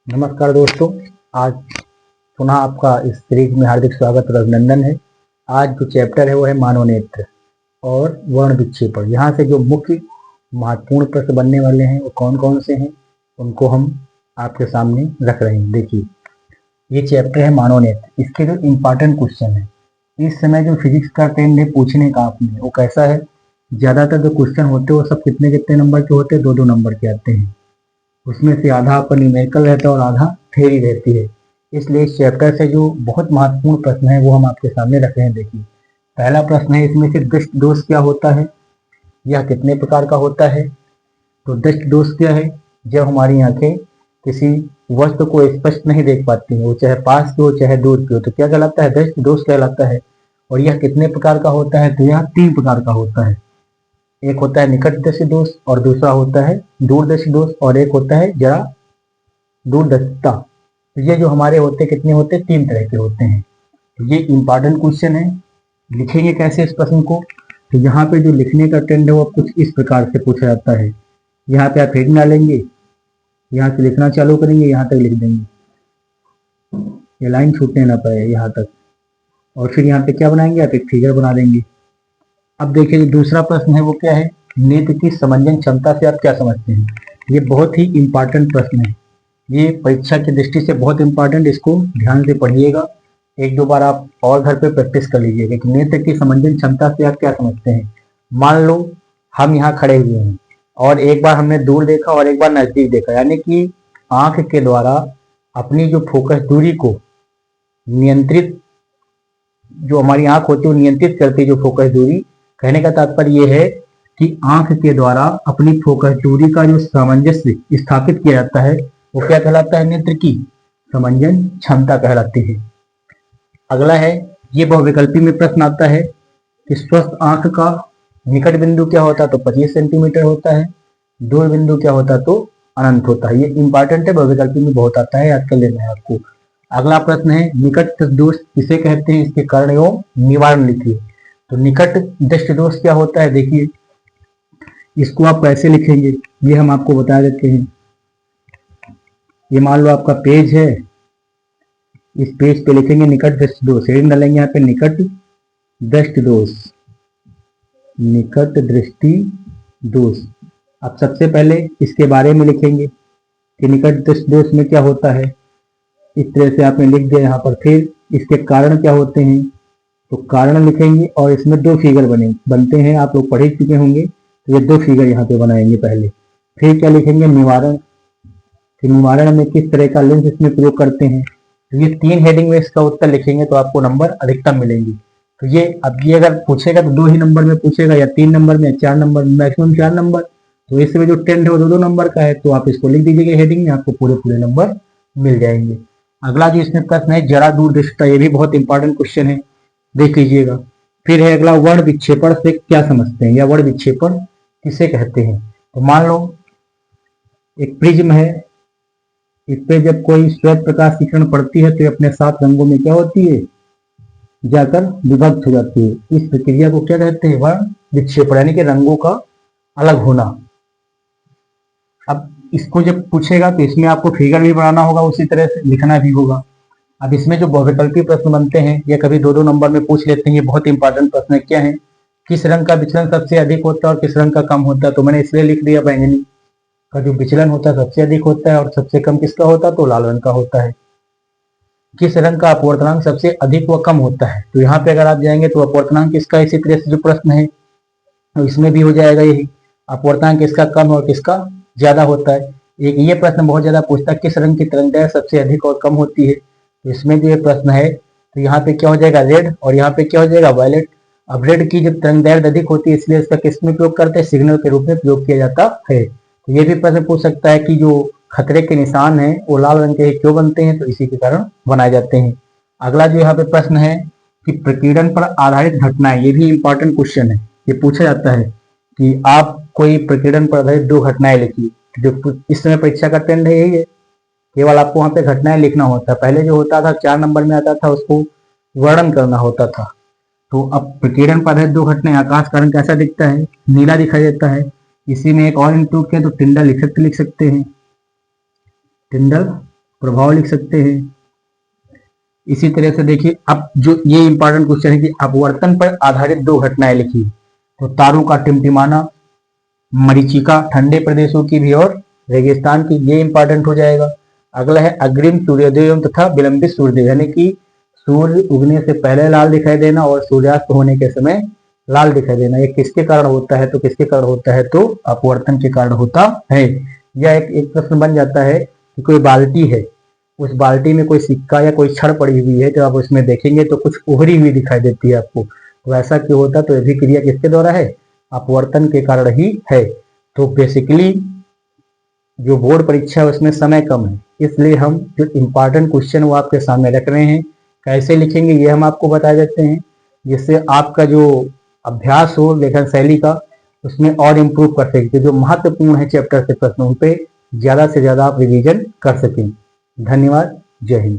नमस्कार दोस्तों। आज पुनः आपका इस सीरीज में हार्दिक स्वागत और अभिनंदन है। आज जो चैप्टर है वो है मानव नेत्र और वर्ण विक्षेपण। यहाँ से जो मुख्य महत्वपूर्ण प्रश्न बनने वाले हैं वो कौन कौन से हैं उनको हम आपके सामने रख रहे हैं। देखिए, ये चैप्टर है मानव नेत्र। इसके जो इम्पोर्टेंट क्वेश्चन है, इस समय जो फिजिक्स का ट्रेंड है पूछने का आपने, वो कैसा है, ज़्यादातर जो क्वेश्चन होते हैं वो सब कितने कितने नंबर के होते हैं, 2-2 नंबर के आते हैं। उसमें से आधा आपका न्यूमेरिकल रहता है और आधा थ्योरी रहती है। इसलिए इस चैप्टर से जो बहुत महत्वपूर्ण प्रश्न है वो हम आपके सामने रख रहे हैं। देखिए, पहला प्रश्न है इसमें से दृष्टि दोष क्या होता है, यह कितने प्रकार का होता है। तो दृष्टि दोष क्या है? जब हमारी आंखें किसी वस्तु को स्पष्ट नहीं देख पाती हैं, वो चाहे पास की हो चाहे दूर की हो, तो क्या कहलाता है? दृष्टि दोष कहलाता है। और यह कितने प्रकार का होता है? तो यह 3 प्रकार का होता है। एक होता है निकट दृष्टि दोष, और दूसरा होता है दूरदर्शी दोष, और एक होता है जरा दूरदर्शिता। तो ये जो हमारे होते कितने होते हैं? 3 तरह के होते हैं। तो ये इंपॉर्टेंट क्वेश्चन है। लिखेंगे कैसे इस प्रश्न को? तो यहाँ पे जो लिखने का ट्रेंड है वो कुछ इस प्रकार से पूछा जाता है। यहाँ पे आप हेडिंग डालेंगे, यहाँ से लिखना चालू करेंगे, यहाँ तक लिख देंगे, ये लाइन छूटने ना पाए यहाँ तक। और फिर यहाँ पे क्या बनाएंगे? आप एक फिगर बना देंगे। अब देखिए, जो दूसरा प्रश्न है वो क्या है? नेत्र की समंजन क्षमता से आप क्या समझते हैं? ये बहुत ही इंपॉर्टेंट प्रश्न है। ये परीक्षा की दृष्टि से बहुत इंपॉर्टेंट, इसको ध्यान से पढ़िएगा। 1-2 बार आप और घर पे प्रैक्टिस कर लीजिएगा कि नेत्र की समंजन क्षमता से आप क्या समझते हैं। मान लो हम यहाँ खड़े हुए हैं और एक बार हमने दूर देखा और एक बार नजदीक देखा, यानी कि आंख के द्वारा अपनी जो फोकस दूरी को नियंत्रित, जो हमारी आंख होती है वो नियंत्रित करती है जो फोकस दूरी। कहने का तात्पर्य यह है कि आंख के द्वारा अपनी फोकस दूरी का जो सामंजस्य स्थापित किया जाता है वो क्या कहलाता है? नेत्र की समंजन क्षमता कहलाती है। अगला है, ये बहुविकल्पी में प्रश्न आता है कि स्वस्थ आंख का निकट बिंदु क्या होता है? तो 25 सेंटीमीटर होता है। दूर बिंदु क्या होता है? तो अनंत होता है। ये इंपॉर्टेंट है, बहुविकल्पी में बहुत आता है, याद कर लेना है आपको। अगला प्रश्न है, निकट दोष किसे कहते हैं, इसके कारण एवं निवारण लिखिए। तो निकट दृष्टि दोष क्या होता है? देखिए, इसको आप कैसे लिखेंगे ये हम आपको बता देते हैं। ये मान लो आपका पेज है, इस पेज पे लिखेंगे निकट दृष्टि दोष, हेडिंग डालेंगे यहाँ पे निकट दृष्टि दोष, निकट दृष्टि दोष। अब सबसे पहले इसके बारे में लिखेंगे कि निकट दृष्टि दोष में क्या होता है। इस तरह से आपने लिख दिया यहाँ पर। फिर इसके कारण क्या होते हैं, तो कारण लिखेंगे और इसमें 2 फिगर बनते हैं, आप लोग पढ़ ही चुके होंगे। तो ये 2 फिगर यहाँ पे बनाएंगे पहले। फिर क्या लिखेंगे? निवारण। कि निवारण में किस तरह का लेंस इसमें प्रयोग करते हैं। तो ये 3 हेडिंग में इसका उत्तर लिखेंगे तो आपको नंबर अधिकतम मिलेंगे। तो ये अब ये अगर पूछेगा तो 2 ही नंबर में पूछेगा, या 3 नंबर में, 4 नंबर में, मैक्सिमम 4 नंबर। तो इसमें जो ट्रेंड है वो 2-2 नंबर का है, तो आप इसको लिख दीजिएगा हेडिंग में, आपको पूरे नंबर मिल जाएंगे। अगला जो इसमें प्रश्न है जरा दूरदर्शिता, ये भी बहुत इंपॉर्टेंट क्वेश्चन है, देख लीजिएगा। फिर है अगला, वर्ण विक्षेपण से क्या समझते हैं, या वर्ण विक्षेपण किसे कहते हैं। तो मान लो एक प्रिज्म है, इस पे जब कोई श्वेत प्रकाश की किरण पड़ती है तो ये अपने 7 रंगों में क्या होती है? जाकर विभक्त हो जाती है। इस प्रक्रिया को क्या कहते हैं? वर्ण विक्षेपण, यानी कि रंगों का अलग होना। अब इसको जब पूछेगा तो इसमें आपको फिगर भी बनाना होगा, उसी तरह से लिखना भी होगा। अब इसमें जो बहुविकल्पी प्रश्न बनते हैं ये कभी 2-2 नंबर में पूछ लेते हैं। ये बहुत इंपॉर्टेंट प्रश्न है। क्या है? किस रंग का विचलन सबसे अधिक होता है और किस रंग का कम होता है। तो मैंने इसलिए लिख दिया बैंगनी का जो विचलन होता है सबसे अधिक होता है, और सबसे कम किसका होता है? तो लाल रंग का होता है। किस रंग का अपवर्तनांक सबसे अधिक व कम होता है। तो यहाँ पे अगर आप जाएंगे तो अपवर्तनांक किसका, इसी तरह से जो प्रश्न है तो इसमें भी हो जाएगा यही, अपवर्तनांक किसका कम और किसका ज्यादा होता है। एक ये प्रश्न बहुत ज्यादा पूछता है, किस रंग की तरंगदैर्घ्य सबसे अधिक और कम होती है। तो इसमें जो ये प्रश्न है तो यहाँ पे क्या हो जाएगा? रेड, और यहाँ पे क्या हो जाएगा? वायलेट। अब रेड की जब तरंगदैर्घ्य अधिक होती है इसलिए इसका किस में प्रयोग करते हैं? सिग्नल के रूप में प्रयोग किया जाता है। तो ये भी प्रश्न पूछ सकता है कि जो खतरे के निशान है वो लाल रंग के क्यों बनते हैं, तो इसी के कारण बनाए जाते हैं। अगला जो यहाँ पे प्रश्न है कि प्रकीर्णन पर आधारित घटनाएं, ये भी इंपॉर्टेंट क्वेश्चन है। ये पूछा जाता है कि आप कोई प्रकीर्णन पर आधारित 2 घटनाएं लिखिए। जो इस समय परीक्षा का ट्रेंड है यही है, केवल आपको वहां पे घटनाएं लिखना होता है। पहले जो होता था 4 नंबर में आता था, उसको वर्णन करना होता था। तो अब प्रकीर्णन पर आधारित 2 घटनाएं, आकाश का रंग कैसा दिखता है? नीला दिखाई देता है। इसी में एक और इंटू किया तो टिंडल लिख सकते हैं, टिंडल प्रभाव लिख सकते हैं। इसी तरह से देखिए, अब जो ये इंपॉर्टेंट क्वेश्चन है कि अपवर्तन पर आधारित 2 घटनाएं लिखी। तो तारों का टिमटिमाना, मरीचिका ठंडे प्रदेशों की भी और रेगिस्तान की, ये इंपॉर्टेंट हो जाएगा। अगला है अग्रिम सूर्योदय एवं तथा विलंबित सूर्योदय, यानी कि सूर्य उगने से पहले लाल दिखाई देना और सूर्यास्त होने के समय लाल दिखाई देना। ये किसके कारण होता है? तो किसके कारण होता है? तो अपवर्तन के कारण होता है। यह एक प्रश्न बन जाता है कि कोई बाल्टी है, उस बाल्टी में कोई सिक्का या कोई छड़ पड़ी हुई है, जब आप उसमें देखेंगे तो कुछ उभरी हुई दिखाई देती है आपको, तो ऐसा क्यों होता है? तो यह भी क्रिया किसके द्वारा है? अपवर्तन के कारण ही है। तो बेसिकली जो बोर्ड परीक्षा है उसमें समय कम है, इसलिए हम जो इम्पोर्टेंट क्वेश्चन वो आपके सामने रख रहे हैं। कैसे लिखेंगे ये हम आपको बता देते हैं, जिससे आपका जो अभ्यास हो लेखन शैली का, उसमें और इम्प्रूव कर सकते। जो महत्वपूर्ण है चैप्टर के प्रश्न, उन पे ज़्यादा से ज़्यादा आप रिवीजन कर सकें। धन्यवाद। जय हिंद।